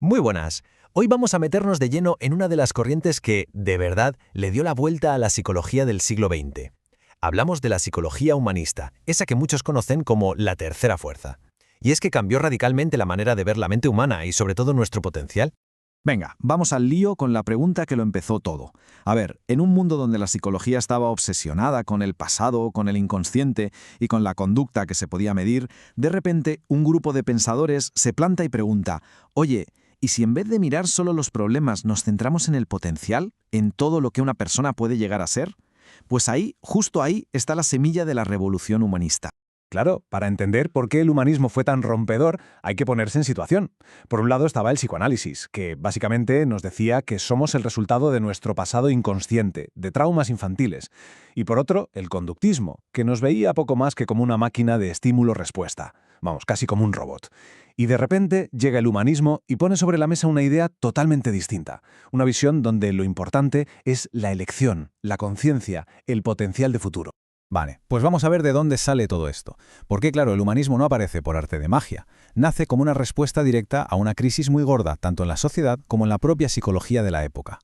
Muy buenas. Hoy vamos a meternos de lleno en una de las corrientes que, de verdad, le dio la vuelta a la psicología del siglo XX. Hablamos de la psicología humanista, esa que muchos conocen como la tercera fuerza. Y es que cambió radicalmente la manera de ver la mente humana y sobre todo nuestro potencial. Venga, vamos al lío con la pregunta que lo empezó todo. A ver, en un mundo donde la psicología estaba obsesionada con el pasado, con el inconsciente y con la conducta que se podía medir, de repente un grupo de pensadores se planta y pregunta, oye, ¿y si en vez de mirar solo los problemas nos centramos en el potencial, en todo lo que una persona puede llegar a ser? Pues ahí, justo ahí, está la semilla de la revolución humanista. Claro, para entender por qué el humanismo fue tan rompedor, hay que ponerse en situación. Por un lado estaba el psicoanálisis, que básicamente nos decía que somos el resultado de nuestro pasado inconsciente, de traumas infantiles. Y por otro, el conductismo, que nos veía poco más que como una máquina de estímulo-respuesta. Vamos, casi como un robot. Y de repente llega el humanismo y pone sobre la mesa una idea totalmente distinta. Una visión donde lo importante es la elección, la conciencia, el potencial de futuro. Vale, pues vamos a ver de dónde sale todo esto. Porque claro, el humanismo no aparece por arte de magia. Nace como una respuesta directa a una crisis muy gorda, tanto en la sociedad como en la propia psicología de la época.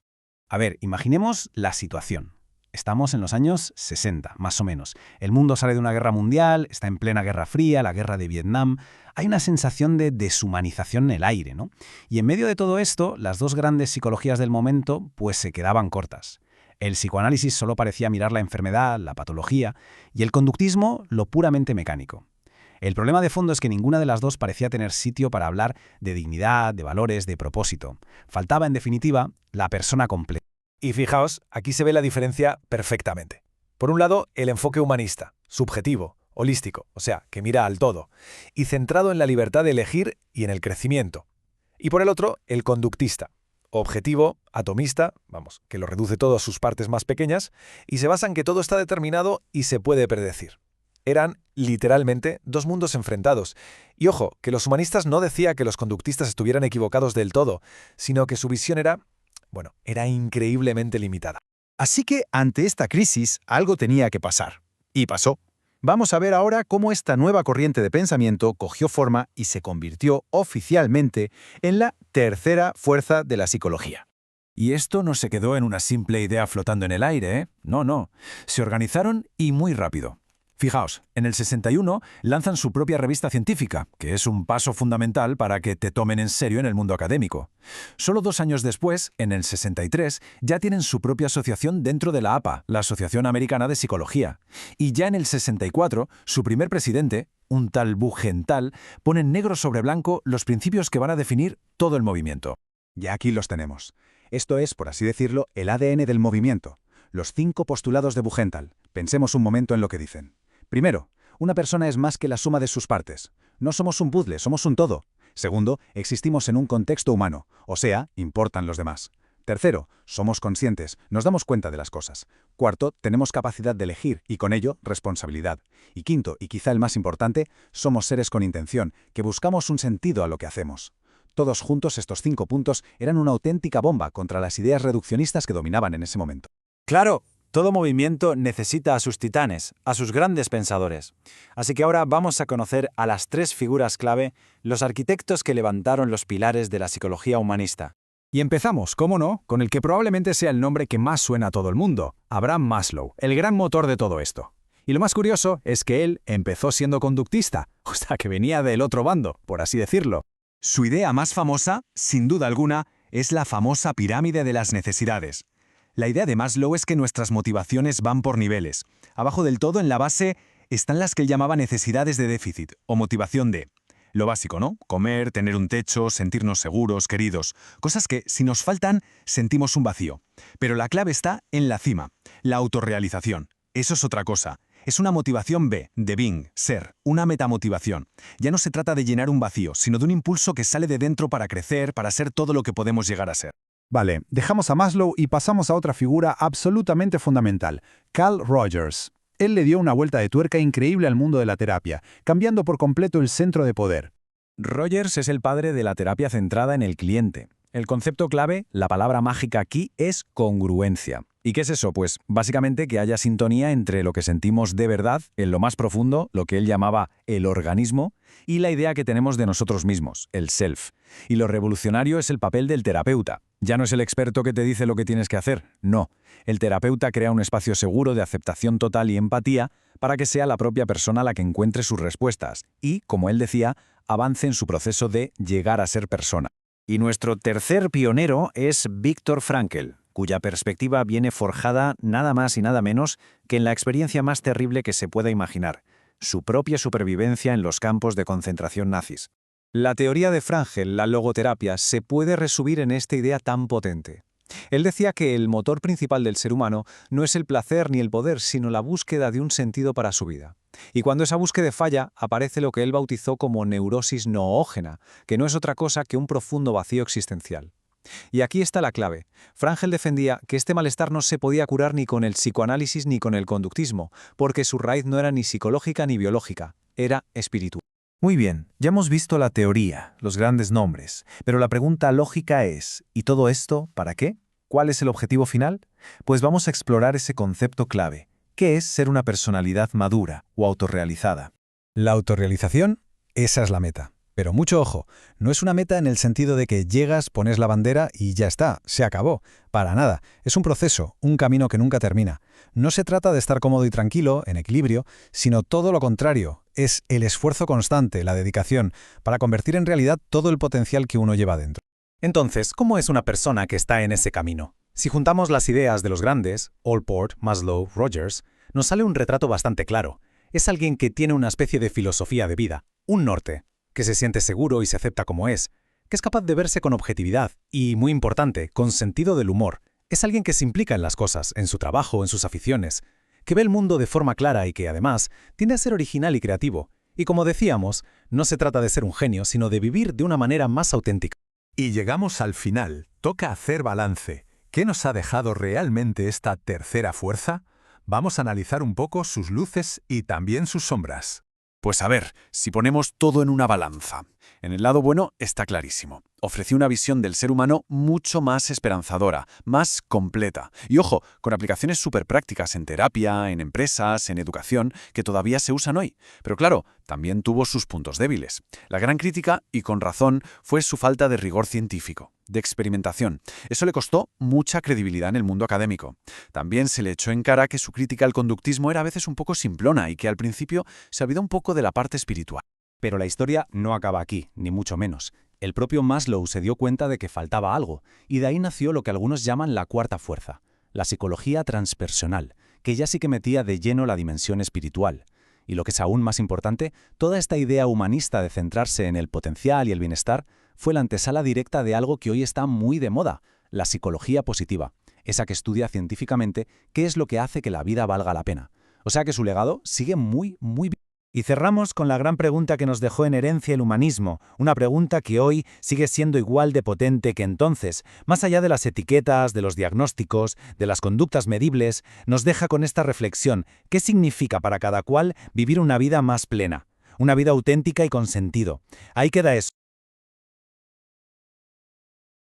A ver, imaginemos la situación. Estamos en los años 60, más o menos. El mundo sale de una guerra mundial, está en plena Guerra Fría, la guerra de Vietnam. Hay una sensación de deshumanización en el aire, ¿no? Y en medio de todo esto, las dos grandes psicologías del momento, pues se quedaban cortas. El psicoanálisis solo parecía mirar la enfermedad, la patología, y el conductismo lo puramente mecánico. El problema de fondo es que ninguna de las dos parecía tener sitio para hablar de dignidad, de valores, de propósito. Faltaba, en definitiva, la persona completa. Y fijaos, aquí se ve la diferencia perfectamente. Por un lado, el enfoque humanista, subjetivo, holístico, o sea, que mira al todo, y centrado en la libertad de elegir y en el crecimiento. Y por el otro, el conductista, objetivo, atomista, vamos, que lo reduce todo a sus partes más pequeñas, y se basa en que todo está determinado y se puede predecir. Eran, literalmente, dos mundos enfrentados. Y ojo, que los humanistas no decía que los conductistas estuvieran equivocados del todo, sino que su visión era increíblemente limitada. Así que, ante esta crisis, algo tenía que pasar. Y pasó. Vamos a ver ahora cómo esta nueva corriente de pensamiento cogió forma y se convirtió oficialmente en la tercera fuerza de la psicología. Y esto no se quedó en una simple idea flotando en el aire, ¿eh? No. Se organizaron y muy rápido. Fijaos, en el 61 lanzan su propia revista científica, que es un paso fundamental para que te tomen en serio en el mundo académico. Solo 2 años después, en el 63, ya tienen su propia asociación dentro de la APA, la Asociación Americana de Psicología. Y ya en el 64, su primer presidente, un tal Buchenthal, pone en negro sobre blanco los principios que van a definir todo el movimiento. Ya aquí los tenemos. Esto es, por así decirlo, el ADN del movimiento. Los 5 postulados de Buchenthal. Pensemos un momento en lo que dicen. Primero, una persona es más que la suma de sus partes. No somos un puzzle, somos un todo. Segundo, existimos en un contexto humano, o sea, importan los demás. Tercero, somos conscientes, nos damos cuenta de las cosas. Cuarto, tenemos capacidad de elegir y con ello, responsabilidad. Y quinto, y quizá el más importante, somos seres con intención, que buscamos un sentido a lo que hacemos. Todos juntos estos 5 puntos eran una auténtica bomba contra las ideas reduccionistas que dominaban en ese momento. Claro, todo movimiento necesita a sus titanes, a sus grandes pensadores. Así que ahora vamos a conocer a las 3 figuras clave, los arquitectos que levantaron los pilares de la psicología humanista. Y empezamos, cómo no, con el que probablemente sea el nombre que más suena a todo el mundo, Abraham Maslow, el gran motor de todo esto. Y lo más curioso es que él empezó siendo conductista, o sea, que venía del otro bando, por así decirlo. Su idea más famosa, sin duda alguna, es la famosa pirámide de las necesidades. La idea de Maslow es que nuestras motivaciones van por niveles. Abajo del todo, en la base, están las que él llamaba necesidades de déficit, o motivación de. Lo básico, ¿no? Comer, tener un techo, sentirnos seguros, queridos. Cosas que, si nos faltan, sentimos un vacío. Pero la clave está en la cima, la autorrealización. Eso es otra cosa. Es una motivación B, de being, ser, una metamotivación. Ya no se trata de llenar un vacío, sino de un impulso que sale de dentro para crecer, para ser todo lo que podemos llegar a ser. Vale, dejamos a Maslow y pasamos a otra figura absolutamente fundamental, Carl Rogers. Él le dio una vuelta de tuerca increíble al mundo de la terapia, cambiando por completo el centro de poder. Rogers es el padre de la terapia centrada en el cliente. El concepto clave, la palabra mágica aquí, es congruencia. ¿Y qué es eso? Pues básicamente que haya sintonía entre lo que sentimos de verdad, en lo más profundo, lo que él llamaba el organismo, y la idea que tenemos de nosotros mismos, el self. Y lo revolucionario es el papel del terapeuta. Ya no es el experto que te dice lo que tienes que hacer, no. El terapeuta crea un espacio seguro de aceptación total y empatía para que sea la propia persona la que encuentre sus respuestas y, como él decía, avance en su proceso de llegar a ser persona. Y nuestro tercer pionero es Viktor Frankl, cuya perspectiva viene forjada nada más y nada menos que en la experiencia más terrible que se pueda imaginar, su propia supervivencia en los campos de concentración nazis. La teoría de Frankl, la logoterapia, se puede resumir en esta idea tan potente. Él decía que el motor principal del ser humano no es el placer ni el poder, sino la búsqueda de un sentido para su vida. Y cuando esa búsqueda falla, aparece lo que él bautizó como neurosis noógena, que no es otra cosa que un profundo vacío existencial. Y aquí está la clave. Frankl defendía que este malestar no se podía curar ni con el psicoanálisis ni con el conductismo, porque su raíz no era ni psicológica ni biológica, era espiritual. Muy bien, ya hemos visto la teoría, los grandes nombres, pero la pregunta lógica es, ¿y todo esto para qué? ¿Cuál es el objetivo final? Pues vamos a explorar ese concepto clave. ¿Qué es ser una personalidad madura o autorrealizada? La autorrealización, esa es la meta. Pero mucho ojo, no es una meta en el sentido de que llegas, pones la bandera y ya está, se acabó. Para nada, es un proceso, un camino que nunca termina. No se trata de estar cómodo y tranquilo, en equilibrio, sino todo lo contrario. Es el esfuerzo constante, la dedicación, para convertir en realidad todo el potencial que uno lleva dentro. Entonces, ¿cómo es una persona que está en ese camino? Si juntamos las ideas de los grandes, Allport, Maslow, Rogers, nos sale un retrato bastante claro. Es alguien que tiene una especie de filosofía de vida, un norte, que se siente seguro y se acepta como es, que es capaz de verse con objetividad y, muy importante, con sentido del humor. Es alguien que se implica en las cosas, en su trabajo, en sus aficiones, que ve el mundo de forma clara y que, además, tiende a ser original y creativo. Y como decíamos, no se trata de ser un genio, sino de vivir de una manera más auténtica. Y llegamos al final. Toca hacer balance. ¿Qué nos ha dejado realmente esta tercera fuerza? Vamos a analizar un poco sus luces y también sus sombras. Pues a ver, si ponemos todo en una balanza. En el lado bueno está clarísimo. Ofreció una visión del ser humano mucho más esperanzadora, más completa. Y ojo, con aplicaciones súper prácticas en terapia, en empresas, en educación, que todavía se usan hoy. Pero claro, también tuvo sus puntos débiles. La gran crítica, y con razón, fue su falta de rigor científico, de experimentación. Eso le costó mucha credibilidad en el mundo académico. También se le echó en cara que su crítica al conductismo era a veces un poco simplona y que al principio se olvidó un poco de la parte espiritual. Pero la historia no acaba aquí, ni mucho menos. El propio Maslow se dio cuenta de que faltaba algo, y de ahí nació lo que algunos llaman la cuarta fuerza, la psicología transpersonal, que ya sí que metía de lleno la dimensión espiritual. Y lo que es aún más importante, toda esta idea humanista de centrarse en el potencial y el bienestar fue la antesala directa de algo que hoy está muy de moda, la psicología positiva, esa que estudia científicamente qué es lo que hace que la vida valga la pena. O sea que su legado sigue muy bien. Y cerramos con la gran pregunta que nos dejó en herencia el humanismo, una pregunta que hoy sigue siendo igual de potente que entonces. Más allá de las etiquetas, de los diagnósticos, de las conductas medibles, nos deja con esta reflexión: ¿qué significa para cada cual vivir una vida más plena? Una vida auténtica y con sentido. Ahí queda eso.